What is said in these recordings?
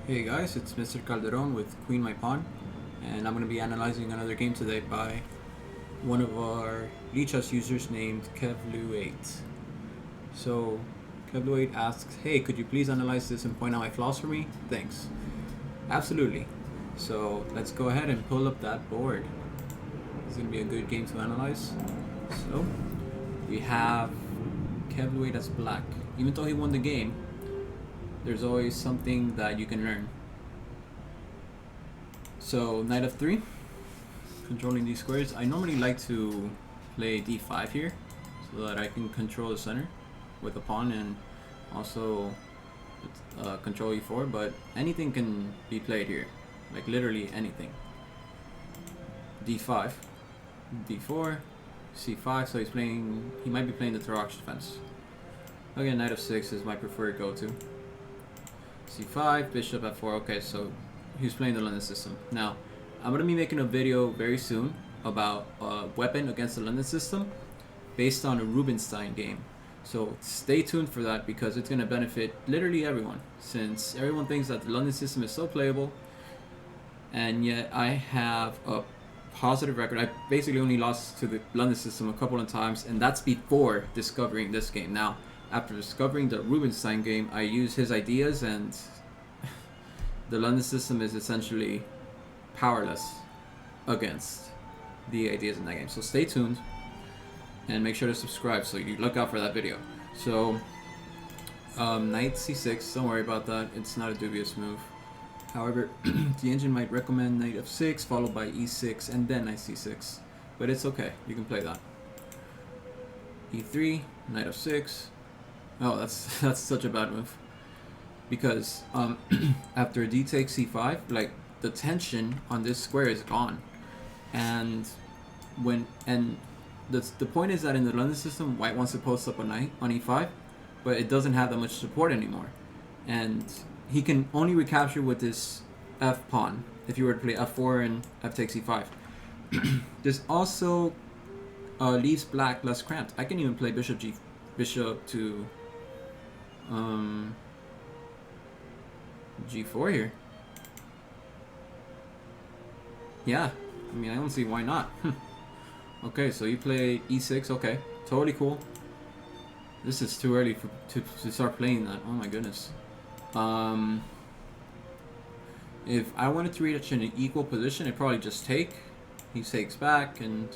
Hey guys, it's Mr. Calderon with Queen My Pawn, and I'm going to be analyzing another game today by one of our Lichess users named Kevlu8. So, Kevlu8 asks, hey, could you please analyze this and point out my flaws for me? Thanks. Absolutely. So, let's go ahead and pull up that board. It's going to be a good game to analyze. So, we have Kevlu8 as black. Even though he won the game, there's always something that you can learn. So knight f3, controlling these squares. I normally like to play d5 here so that I can control the center with a pawn and also control e4, but anything can be played here, like literally anything. d5, d4, c5, so he might be playing the Tarrasch defense. Again, knight f6 is my preferred go-to. c5, bishop f4, okay, so he's playing the London system. Now, I'm going to be making a video very soon about a weapon against the London system based on a Rubinstein game. So stay tuned for that because it's going to benefit literally everyone, since everyone thinks that the London system is so playable, and yet I have a positive record. I basically only lost to the London system a couple of times, and that's before discovering this game. Now, after discovering the Rubinstein game, I use his ideas, and the London system is essentially powerless against the ideas in that game. So stay tuned and make sure to subscribe so you look out for that video. So knight c6, don't worry about that, it's not a dubious move. However, the engine might recommend knight f6 followed by e6 and then knight c6, but it's okay, you can play that. e3, knight f6. Oh, that's such a bad move, because after d takes c5, like, the tension on this square is gone, and the point is that in the London system, white wants to post up a knight on e5, but it doesn't have that much support anymore, and he can only recapture with this f pawn if you were to play f4 and f takes e5. This also leaves black less cramped. I can even play bishop to g4 here. Yeah, I mean, I don't see why not. Okay, so you play e6. Okay, totally cool. This is too early to start playing that. Oh my goodness. If I wanted to reach in an equal position, I'd probably just take. He takes back, and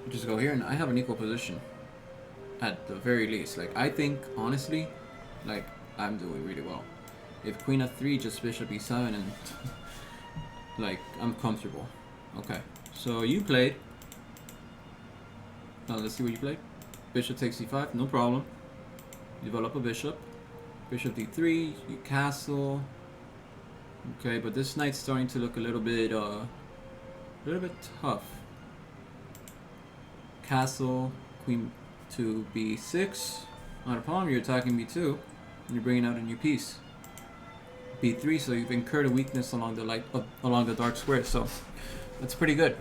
just go here, and I have an equal position at the very least. Like, I think honestly, like, I'm doing really well. If queen f3, just bishop e7, and like, I'm comfortable. Okay, so you played. Let's see what you played. Bishop takes c5, no problem. Develop a bishop. Bishop d3, you castle. Okay, but this knight's starting to look a little bit tough. Castle, queen to b6. Not a problem, you're attacking b2, and you're bringing out a new piece. b3, so you've incurred a weakness along the dark square, so that's pretty good.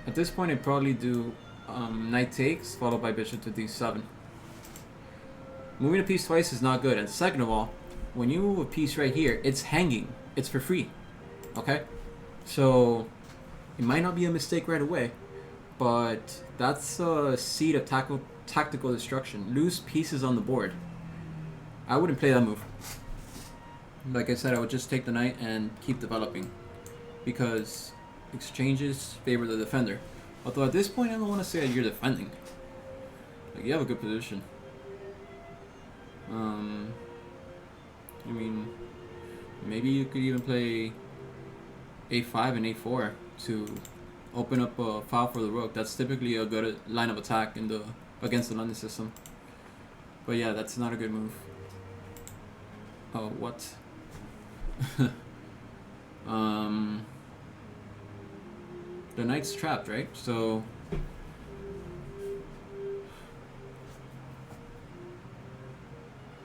At this point, I'd probably do knight takes followed by bishop to d7. Moving a piece twice is not good, and second of all, when you move a piece right here, it's hanging. It's for free. Okay? So it might not be a mistake right away, but that's a seed of tactical destruction. Lose pieces on the board. I wouldn't play that move. Like I said, I would just take the knight and keep developing, because exchanges favor the defender. Although at this point, I don't want to say that you're defending. Like, you have a good position. I mean, maybe you could even play a5 and a4 to open up a file for the rook. That's typically a good line of attack against the London system. But yeah, that's not a good move. Oh, what? The knight's trapped, right? So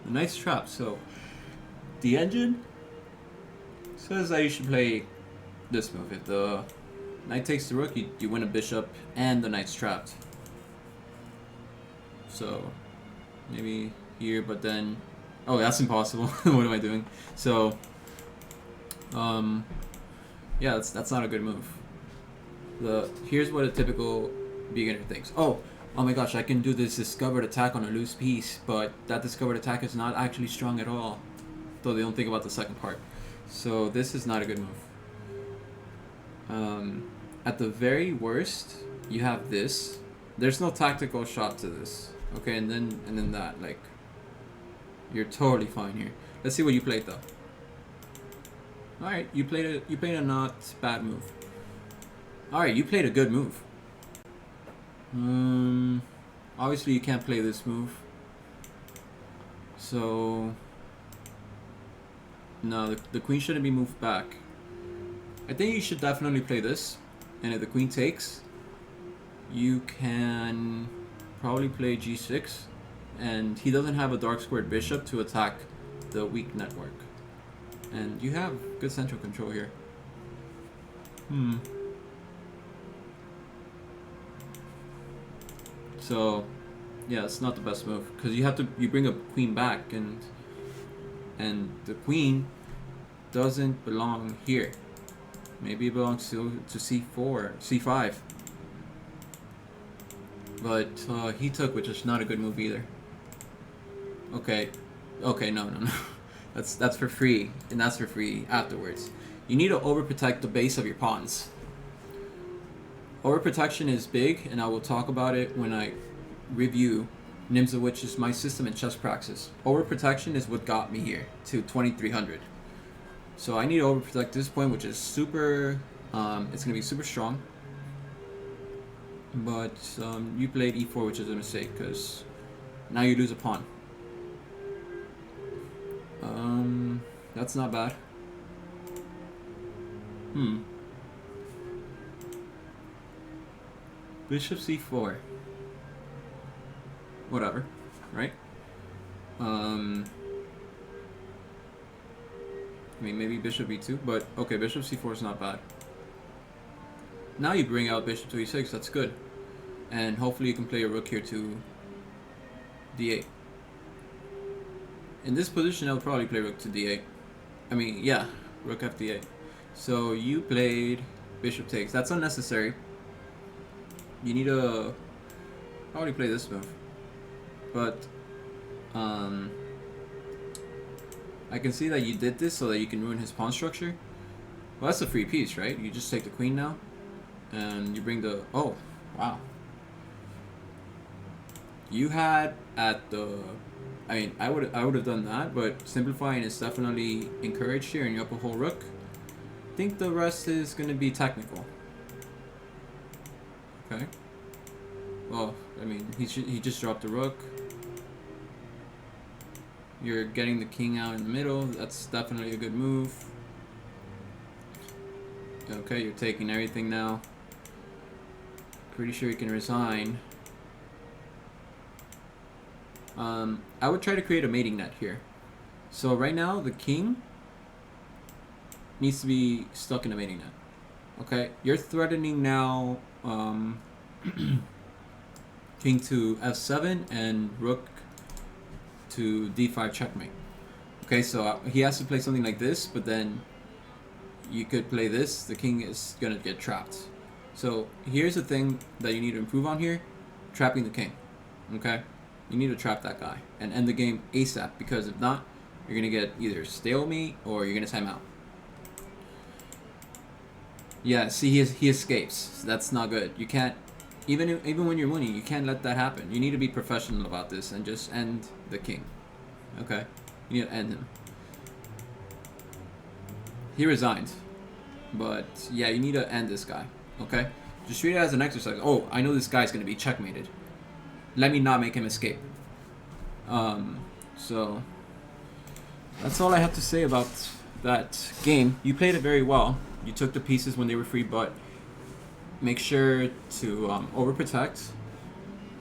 the knight's trapped, so the engine says that you should play this move. If the knight takes the rook, you win a bishop and the knight's trapped. So maybe here, but then Oh, that's impossible. What am I doing? So, yeah, that's not a good move. Here's what a typical beginner thinks. Oh my gosh, I can do this discovered attack on a loose piece, but that discovered attack is not actually strong at all. Though they don't think about the second part. So this is not a good move. At the very worst, you have this. There's no tactical shot to this. Okay, and then that, like, you're totally fine here. Let's see what you played though. Alright, you played a not bad move. Alright, you played a good move. Obviously you can't play this move. So no, the queen shouldn't be moved back. I think you should definitely play this. And if the queen takes, you can probably play g6. And he doesn't have a dark squared bishop to attack the weak network. And you have good central control here. So, yeah, it's not the best move because you bring a queen back, and the queen doesn't belong here. Maybe it belongs to c4, c5. But he took, which is not a good move either. Okay, no. That's for free, and that's for free afterwards. You need to overprotect the base of your pawns. Overprotection is big, and I will talk about it when I review Nimza, which is my system in chess praxis. Overprotection is what got me here to 2300. So I need to overprotect this point, which is super. It's gonna be super strong. But you played e4, which is a mistake because now you lose a pawn. That's not bad. Bishop c4. Whatever, right? I mean, maybe bishop e2, but okay, bishop c4 is not bad. Now you bring out bishop to e6, that's good. And hopefully you can play a rook here to d8. In this position, I would probably play rook to d8. I mean, yeah, rook f d8. So you played bishop takes. That's unnecessary. You need to probably play this move. But I can see that you did this so that you can ruin his pawn structure. Well, that's a free piece, right? You just take the queen now, and you bring the... Oh, wow. You had at the... I mean, I would have done that, but simplifying is definitely encouraged here, and you up a whole rook. I think the rest is going to be technical. Okay. Well, I mean, he just dropped the rook. You're getting the king out in the middle. That's definitely a good move. Okay, you're taking everything now. Pretty sure you can resign. I would try to create a mating net here. So right now, the king needs to be stuck in a mating net. Okay, you're threatening now king to f7 and rook to d5 checkmate. Okay, so he has to play something like this, but then you could play this. The king is gonna get trapped. So here's the thing that you need to improve on here: trapping the king. Okay, you need to trap that guy and end the game ASAP, because if not, you're gonna get either stalemate or you're gonna time out. Yeah, see, he escapes. So that's not good. You can't, even when you're winning, you can't let that happen. You need to be professional about this and just end the king. Okay, you need to end him. He resigned, but yeah, you need to end this guy. Okay, just treat it as an exercise. Oh, I know this guy's gonna be checkmated. Let me not make him escape. So that's all I have to say about that game. You played it very well. You took the pieces when they were free, but make sure to overprotect,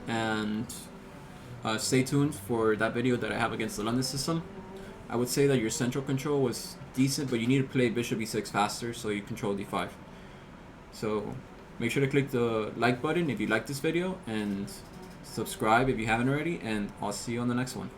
and stay tuned for that video that I have against the London system. I would say that your central control was decent, but you need to play bishop e6 faster so you control d5. So make sure to click the like button if you like this video, and subscribe if you haven't already, and I'll see you on the next one.